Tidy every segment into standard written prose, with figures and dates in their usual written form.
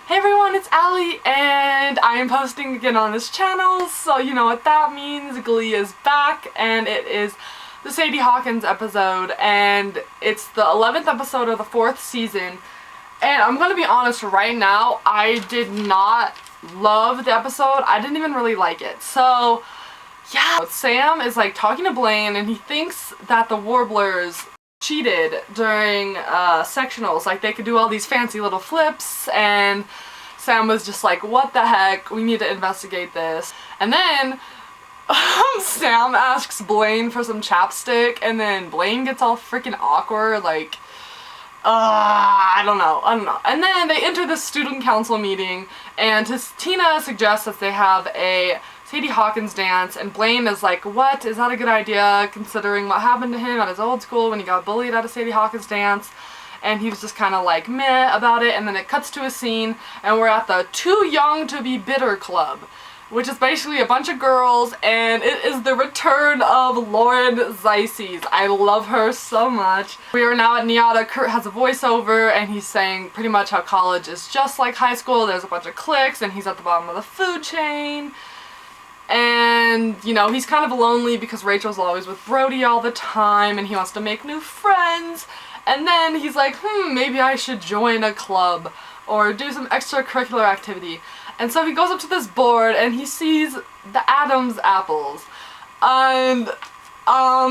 Hey everyone, it's Allie, and I am posting again on this channel, so you know what that means. Glee is back, and it is the Sadie Hawkins episode, and it's the 11th episode of the 4th season. And I'm gonna be honest right now, I did not love the episode. I didn't even really like it. So, yeah. Sam is like talking to Blaine, and he thinks that the Warblers cheated during sectionals. Like, they could do all these fancy little flips, and Sam was just like, what the heck, we need to investigate this. And then Sam asks Blaine for some chapstick, and then Blaine gets all freaking awkward, like, I don't know. And then they enter the student council meeting, and Tina suggests that they have a Sadie Hawkins dance, and Blaine is like, what? Is that a good idea, considering what happened to him at his old school when he got bullied at a Sadie Hawkins dance? And he was just kind of like, meh about it. And then it cuts to a scene, and we're at the Too Young to Be Bitter Club, which is basically a bunch of girls, and it is the return of Lauren Zeises. I love her so much. We are now at NIADA. Kurt has a voiceover, and he's saying pretty much how college is just like high school. There's a bunch of cliques, and he's at the bottom of the food chain. And, you know, he's kind of lonely because Rachel's always with Brody all the time, and he wants to make new friends. And then he's like, maybe I should join a club or do some extracurricular activity. And so he goes up to this board, and he sees the Adams apples. And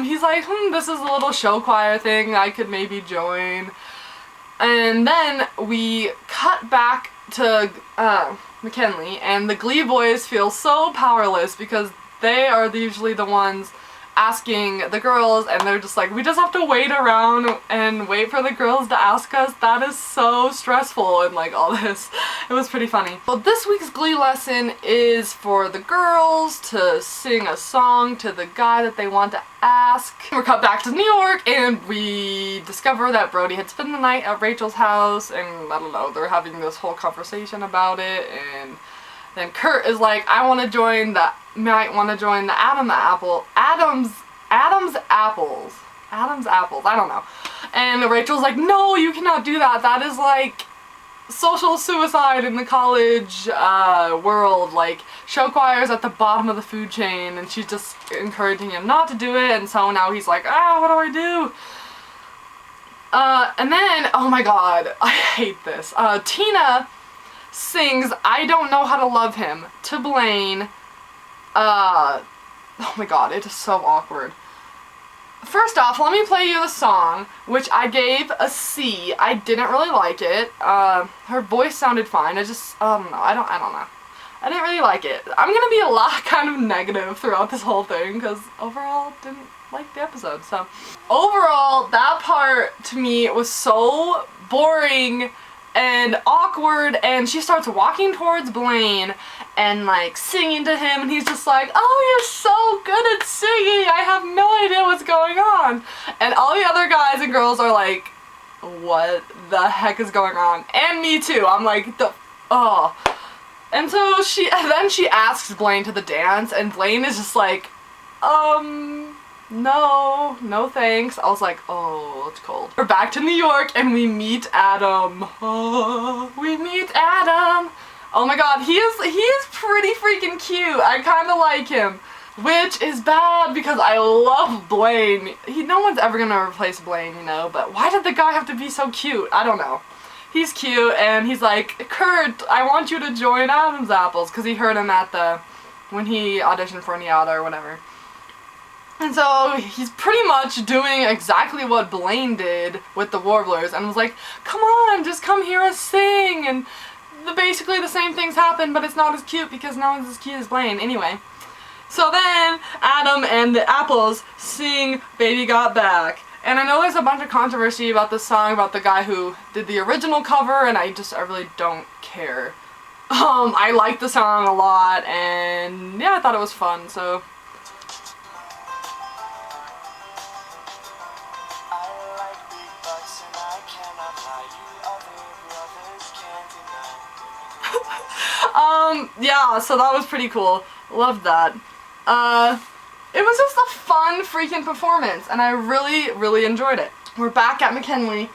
he's like, this is a little show choir thing I could maybe join. And then we cut back to McKinley, and the Glee boys feel so powerless because they are usually the ones asking the girls, and they're just like, we just have to wait around and wait for the girls to ask us. That is so stressful, and like all this. It was pretty funny. Well, this week's Glee lesson is for the girls to sing a song to the guy that they want to ask. We're cut back to New York, and we discover that Brody had spent the night at Rachel's house, and I don't know, they're having this whole conversation about it, and then Kurt is like, I want to join the Adams apples, I don't know. And Rachel's like, no, you cannot do that. That is like social suicide in the college world. Like, show choir's at the bottom of the food chain, and she's just encouraging him not to do it. And so now he's like, what do I do? And then, oh my god, I hate this. Tina sings I Don't Know How to Love Him to Blaine. Oh my god, it is so awkward. First off, let me play you the song, which I gave a C. I didn't really like it. Her voice sounded fine. I just, I don't know. I didn't really like it. I'm gonna be a lot kind of negative throughout this whole thing, because overall, didn't like the episode, so. Overall, that part, to me, was so boring and awkward, and she starts walking towards Blaine and like singing to him, and he's just like, oh, you're so good at singing, I have no idea what's going on. And all the other guys and girls are like, what the heck is going on? And me too. I'm like, and so then she asks Blaine to the dance, and Blaine is just like, no thanks. I was like, oh, it's cold. We're back to New York, and we meet Adam. We meet Adam. Oh my god, he is pretty freaking cute. I kind of like him, which is bad because I love Blaine. No one's ever gonna replace Blaine, you know, but why did the guy have to be so cute? I don't know. He's cute, and he's like, Kurt, I want you to join Adam's Apples, because he heard him at when he auditioned for NIADA or whatever. And so he's pretty much doing exactly what Blaine did with the Warblers, and was like, come on, just come hear us sing, and basically the same things happen, but it's not as cute because no one's as cute as Blaine. Anyway, so then Adam and the Apples sing Baby Got Back. And I know there's a bunch of controversy about this song, about the guy who did the original cover, and I really don't care. I like the song a lot, and yeah, I thought it was fun, so. Yeah, so that was pretty cool. Loved that. It was just a fun freaking performance, and I really enjoyed it. We're back at McKinley,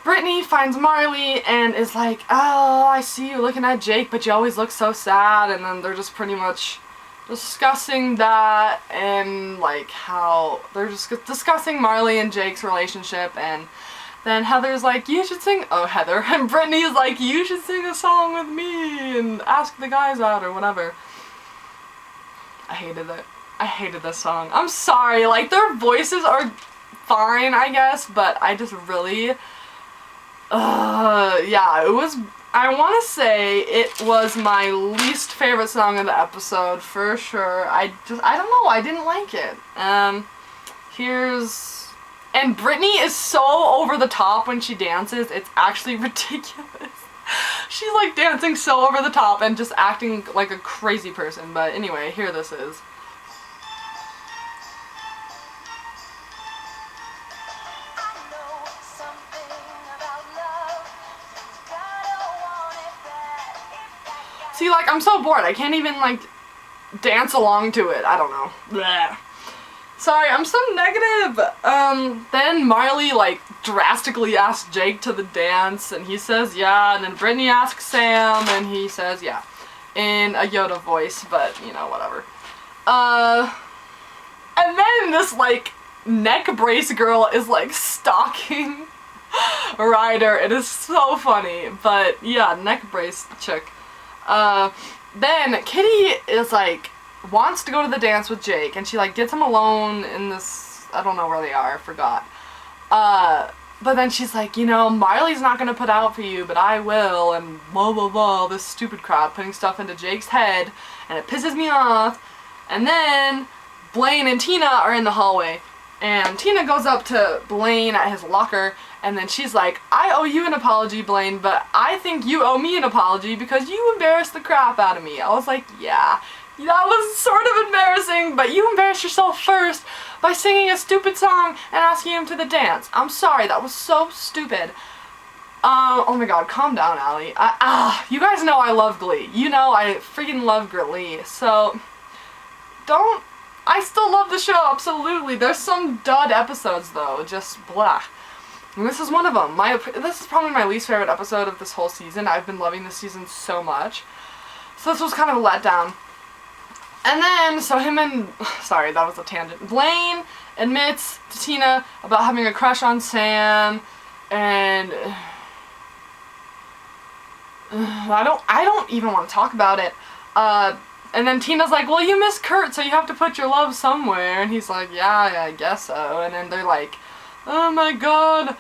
Brittany finds Marley and is like, oh, I see you looking at Jake, but you always look so sad. And then they're just pretty much discussing that, and like how they're just discussing Marley and Jake's relationship. And then Heather's like, you should sing, oh Heather, and Brittany's like, you should sing a song with me and ask the guys out or whatever. I hated it. I hated this song. I'm sorry, like their voices are fine, I guess, but I just really, yeah, it was, I want to say it was my least favorite song of the episode, for sure. I don't know, I didn't like it. And Brittany is so over the top when she dances, it's actually ridiculous. She's like dancing so over the top and just acting like a crazy person, but anyway, here this is. See, like, I'm so bored. I can't even, like, dance along to it. I don't know. Blech. Sorry, I'm so negative. Then Marley, like, drastically asks Jake to the dance, and he says yeah, and then Brittany asks Sam, and he says yeah. In a Yoda voice, but, you know, whatever. And then this, like, neck brace girl is, like, stalking Ryder. It is so funny, but, yeah, neck brace chick. Then Kitty is like, wants to go to the dance with Jake, and she like gets him alone in this, I don't know where they are, I forgot. But then she's like, you know, Marley's not gonna put out for you, but I will, and blah blah blah, this stupid crap, putting stuff into Jake's head, and it pisses me off. And then Blaine and Tina are in the hallway, and Tina goes up to Blaine at his locker, and then she's like, I owe you an apology, Blaine, but I think you owe me an apology because you embarrassed the crap out of me. I was like, yeah, that was sort of embarrassing, but you embarrassed yourself first by singing a stupid song and asking him to the dance. I'm sorry, that was so stupid. Oh my god, calm down, Allie. You guys know I love Glee. You know I freaking love Glee, so I still love the show, absolutely. There's some dud episodes, though, just blah. And this is one of them. This is probably my least favorite episode of this whole season. I've been loving this season so much. So this was kind of a letdown. And then, so him and, sorry, that was a tangent. Blaine admits to Tina about having a crush on Sam, and I don't even want to talk about it. And then Tina's like, well, you miss Kurt, so you have to put your love somewhere. And he's like, yeah, I guess so. And then they're like, oh my god,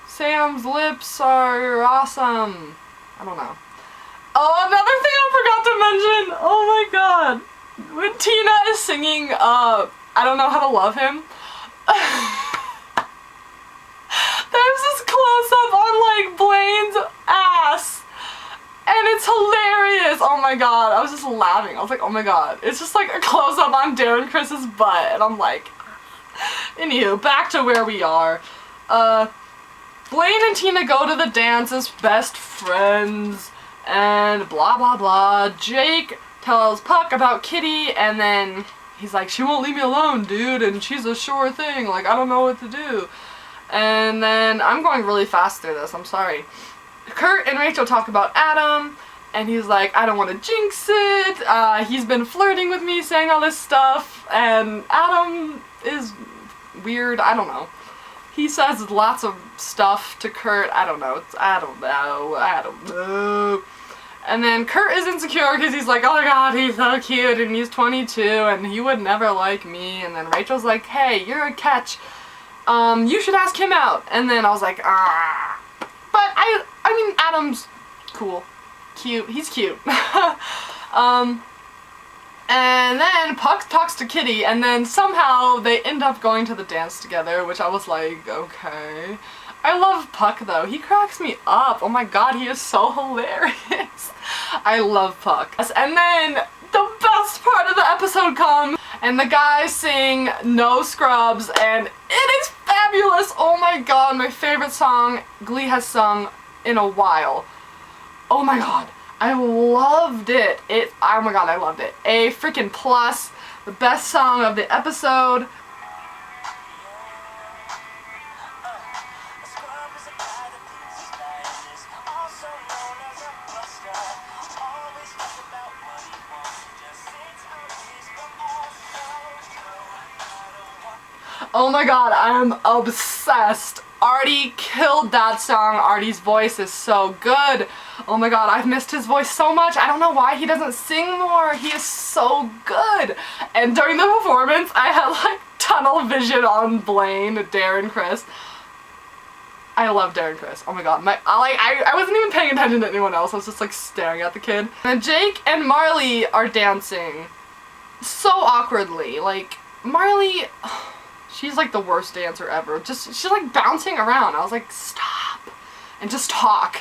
Sam's lips are awesome. I don't know. Oh, another thing I forgot to mention, oh my god, when Tina is singing, I don't know how to love him, there's this close-up on, like, Blaine's ass, and it's hilarious. Oh my god, I was just laughing. I was like, oh my god, it's just like a close-up on Darren Chris's butt, and I'm like, anywho, back to where we are. Blaine and Tina go to the dance as best friends, and blah blah blah. Jake tells Puck about Kitty, and then he's like, she won't leave me alone, dude, and she's a sure thing, like, I don't know what to do. And then, I'm going really fast through this, I'm sorry. Kurt and Rachel talk about Adam, and he's like, I don't want to jinx it, he's been flirting with me, saying all this stuff, and Adam is weird, I don't know. He says lots of stuff to Kurt, I don't know. And then Kurt is insecure because he's like, oh my god, he's so cute, and he's 22, and he would never like me. And then Rachel's like, hey, you're a catch. You should ask him out. And then I was like, ah. But I mean, Adam's cool. Cute. He's cute. And then Puck talks to Kitty, and then somehow they end up going to the dance together, which I was like, okay. I love Puck, though. He cracks me up. Oh my god, he is so hilarious. I love Puck. And then the best part of the episode comes, and the guys sing No Scrubs, and it is fabulous. Oh my god, my favorite song Glee has sung in a while. Oh my god. I loved it. Oh my god, I loved it. A freaking plus. The best song of the episode. Oh my god, I'm obsessed. Artie killed that song. Artie's voice is so good. Oh my god, I've missed his voice so much. I don't know why he doesn't sing more. He is so good. And during the performance, I had like tunnel vision on Blaine, Darren Criss. I love Darren Criss. Oh my god, I wasn't even paying attention to anyone else. I was just like staring at the kid. And Jake and Marley are dancing so awkwardly. Like, Marley, she's like the worst dancer ever. She's like bouncing around. I was like, stop and just talk.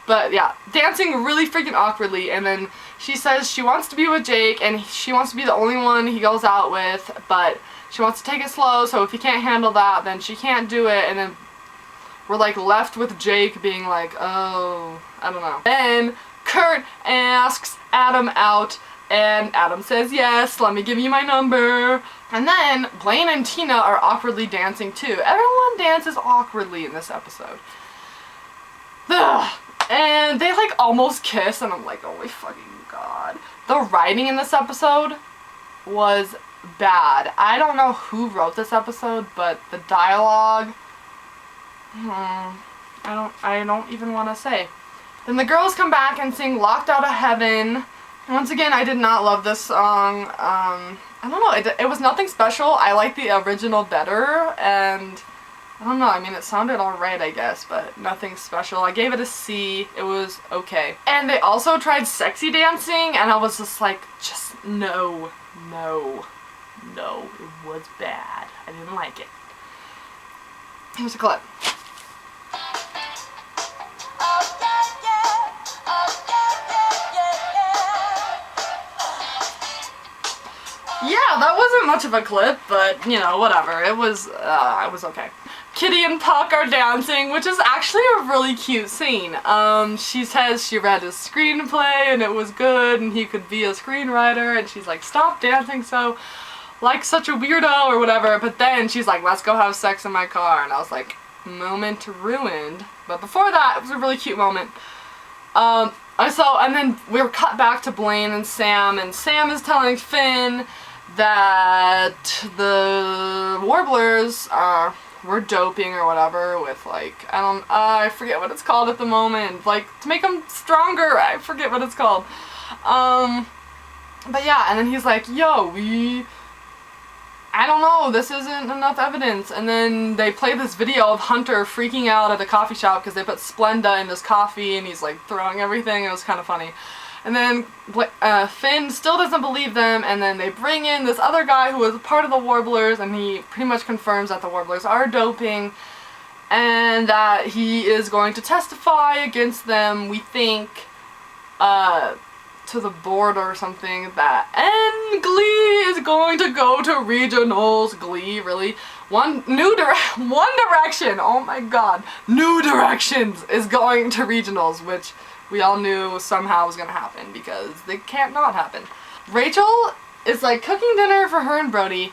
But yeah, dancing really freaking awkwardly. And then she says she wants to be with Jake and she wants to be the only one he goes out with, but she wants to take it slow, so if he can't handle that, then she can't do it. And then we're like left with Jake being like, oh, I don't know. Then Kurt asks Adam out and Adam says yes, let me give you my number. And then Blaine and Tina are awkwardly dancing too. Everyone dances awkwardly in this episode. Ugh. And they like almost kiss and I'm like, oh my fucking god. The writing in this episode was bad. I don't know who wrote this episode, but the dialogue, I don't even want to say. Then the girls come back and sing Locked Out of Heaven. Once again, I did not love this song. I don't know, it was nothing special. I like the original better, and I don't know, I mean, it sounded alright, I guess, but nothing special. I gave it a C. It was okay. And they also tried sexy dancing, and I was just like, no, it was bad. I didn't like it. Here's a clip. Yeah, that wasn't much of a clip, but, you know, whatever. It was okay. Kitty and Puck are dancing, which is actually a really cute scene. She says she read his screenplay and it was good and he could be a screenwriter, and she's like, stop dancing so like such a weirdo or whatever, but then she's like, let's go have sex in my car, and I was like, moment ruined. But before that, it was a really cute moment. And then we were cut back to Blaine and Sam is telling Finn that the Warblers were doping or whatever with like, I forget what it's called at the moment, like to make them stronger, I forget what it's called. But yeah, and then he's like, yo, I don't know, this isn't enough evidence. And then they play this video of Hunter freaking out at a coffee shop because they put Splenda in his coffee and he's like throwing everything. It was kind of funny. And then Finn still doesn't believe them, and then they bring in this other guy who was part of the Warblers, and he pretty much confirms that the Warblers are doping and that he is going to testify against them, we think, to the board or something, and Glee is going to go to regionals. Glee, really? One Direction, oh my god, New Directions is going to regionals, which we all knew somehow was gonna happen because they can't not happen. Rachel is like cooking dinner for her and Brody,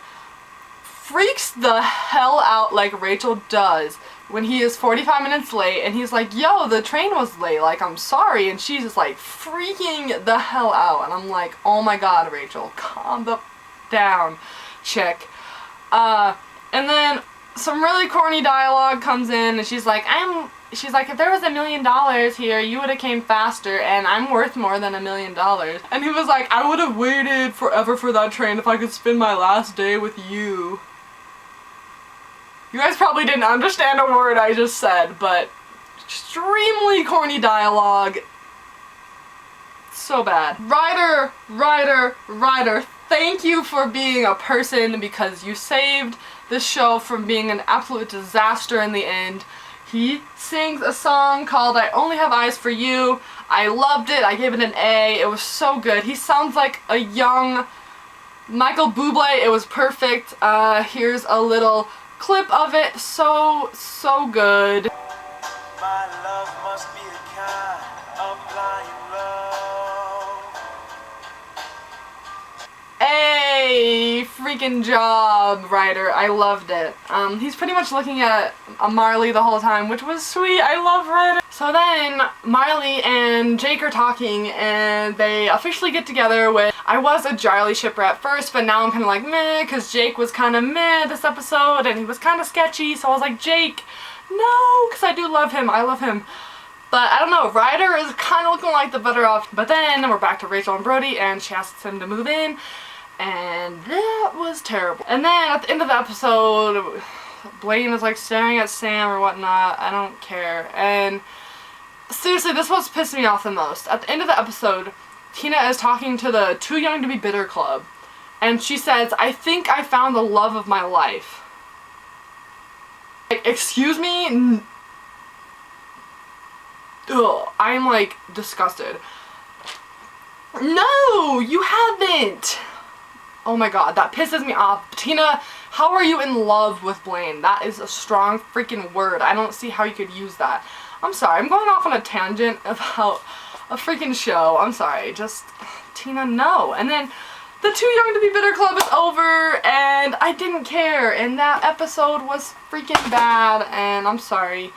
freaks the hell out like Rachel does when he is 45 minutes late, and he's like, yo, the train was late, like, I'm sorry, and she's just like freaking the hell out, and I'm like, oh my god, Rachel, calm the down, chick. And then some really corny dialogue comes in, and she's like, if there was $1 million here, you would have came faster, and I'm worth more than $1 million. And he was like, I would have waited forever for that train if I could spend my last day with you. You guys probably didn't understand a word I just said, but extremely corny dialogue. So bad. Ryder, thank you for being a person, because you saved this show from being an absolute disaster in the end. He sings a song called I Only Have Eyes for You. I loved it. I gave it an A. It was so good. He sounds like a young Michael Bublé. It was perfect. Here's a little clip of it. So good. My love must be a kind of blind love. Hey, freaking job, Ryder. I loved it. He's pretty much looking at Marley the whole time, which was sweet. I love Ryder. So then Miley and Jake are talking and they officially get together with, I was a Charlie shipper at first, but now I'm kind of like meh, because Jake was kind of meh this episode and he was kind of sketchy, so I was like, Jake, no, because I do love him, I love him. But I don't know, Ryder is kind of looking like the better off. But then we're back to Rachel and Brody and she asks him to move in and that was terrible. And then at the end of the episode, Blaine is like staring at Sam or whatnot, I don't care. And seriously, this was pissing me off the most. At the end of the episode, Tina is talking to the Too Young to Be Bitter Club. And she says, I think I found the love of my life. Like, excuse me? Ugh, I'm like disgusted. No, you haven't. Oh my god, that pisses me off. Tina, how are you in love with Blaine? That is a strong freaking word. I don't see how you could use that. I'm sorry, I'm going off on a tangent about a freaking show. I'm sorry, just, Tina, no. And then the Too Young to Be Bitter Club is over and I didn't care and that episode was freaking bad and I'm sorry.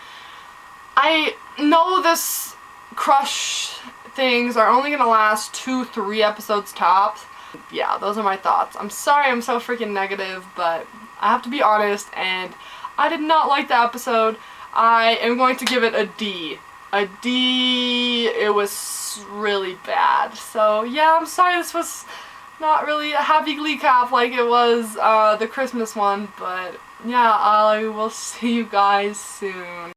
I know this crush things are only gonna last 2-3 episodes tops. Yeah, those are my thoughts. I'm sorry I'm so freaking negative, but I have to be honest and I did not like the episode. I am going to give it a D. A D. It was really bad. So yeah, I'm sorry this was not really a happy Glee Cap like it was the Christmas one, but yeah, I will see you guys soon.